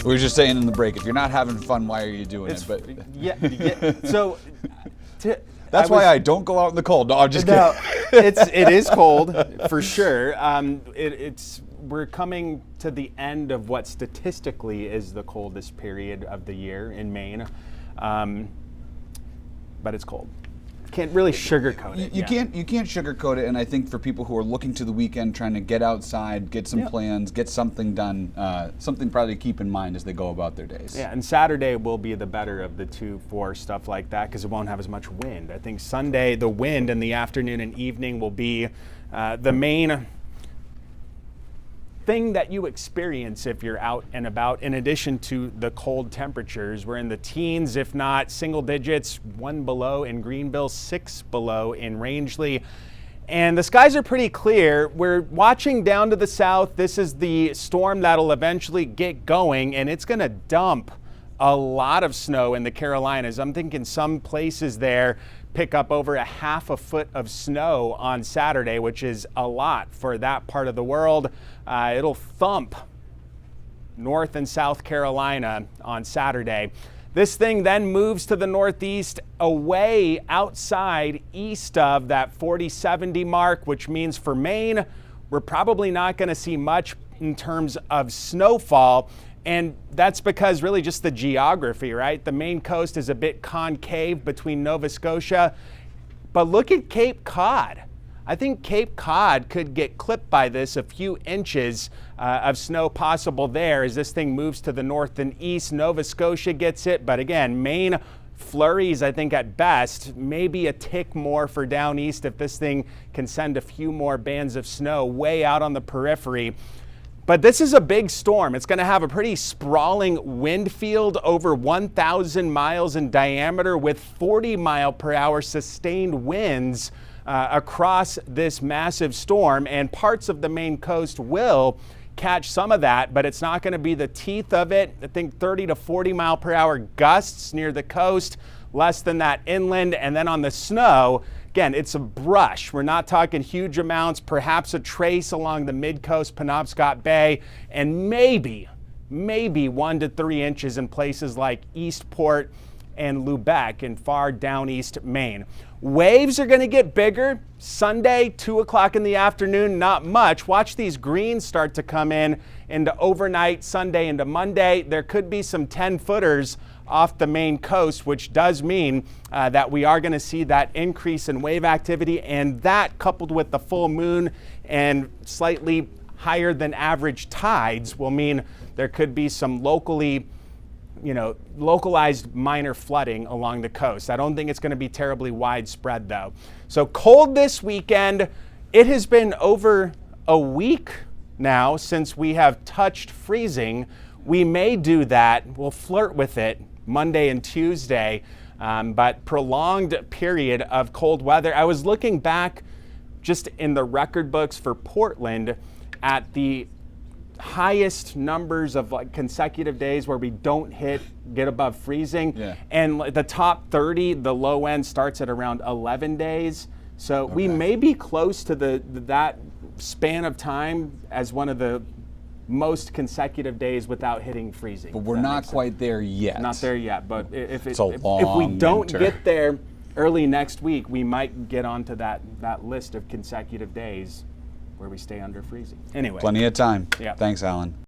We were just saying in the break, if you're not having fun, why are you doing it? But yeah. So that's why I don't go out in the cold. No, I'm just kidding. No, it is cold for sure. We're coming to the end of what statistically is the coldest period of the year in Maine, but it's cold. Can't really sugarcoat it. You can't sugarcoat it, and I think for people who are looking to the weekend, trying to get outside, get some plans, get something done, something probably to keep in mind as they go about their days. Yeah, and Saturday will be the better of the two for stuff like that because it won't have as much wind. I think Sunday, the wind in the afternoon and evening will be the main thing that you experience if you're out and about, in addition to the cold temperatures. We're in the teens, if not single digits, 1 below in Greenville, 6 below in Rangeley. And the skies are pretty clear. We're watching down to the south. This is the storm that'll eventually get going, and it's going to dump a lot of snow in the Carolinas. I'm thinking some places there pick up over a half a foot of snow on Saturday, which is a lot for that part of the world. It'll thump North and South Carolina on Saturday. This thing then moves to the northeast, away outside east of that 40-70 mark, which means for Maine, we're probably not going to see much in terms of snowfall. And that's because really just the geography, right? The Maine coast is a bit concave between Nova Scotia. But look at Cape Cod. I think Cape Cod could get clipped by this, a few inches of snow possible there as this thing moves to the north and east. Nova Scotia gets it, but again, Maine flurries, I think at best, maybe a tick more for down east if this thing can send a few more bands of snow way out on the periphery. But this is a big storm. It's going to have a pretty sprawling wind field, over 1,000 miles in diameter, with 40-mile-per-hour sustained winds across this massive storm. And parts of the Maine coast will catch some of that, but it's not going to be the teeth of it. I think 30 to 40-mile-per-hour gusts near the coast, less than that inland. And then on the snow, again, it's a brush. We're not talking huge amounts, perhaps a trace along the mid-coast, Penobscot Bay, and maybe 1 to 3 inches in places like Eastport and Lubec in far down east Maine. Waves are going to get bigger. Sunday, 2 o'clock in the afternoon, not much. Watch these greens start to come in into overnight, Sunday into Monday. There could be some 10-footers off the Maine coast, which does mean that we are going to see that increase in wave activity, and that coupled with the full moon and slightly higher than average tides will mean there could be some localized minor flooding along the coast. I don't think it's going to be terribly widespread though. So cold this weekend. It has been over a week now since we have touched freezing. We may do that. We'll flirt with it Monday and Tuesday, but prolonged period of cold weather. I was looking back just in the record books for Portland at the highest numbers of consecutive days where we don't get above freezing. Yeah. And the top 30, the low end starts at around 11 days. So we may be close to that span of time as one of the most consecutive days without hitting freezing. But we're not quite there yet. Not there yet, but if we don't get there early next week, we might get onto that list of consecutive days where we stay under freezing. Anyway. Plenty of time. Yeah. Thanks, Alan.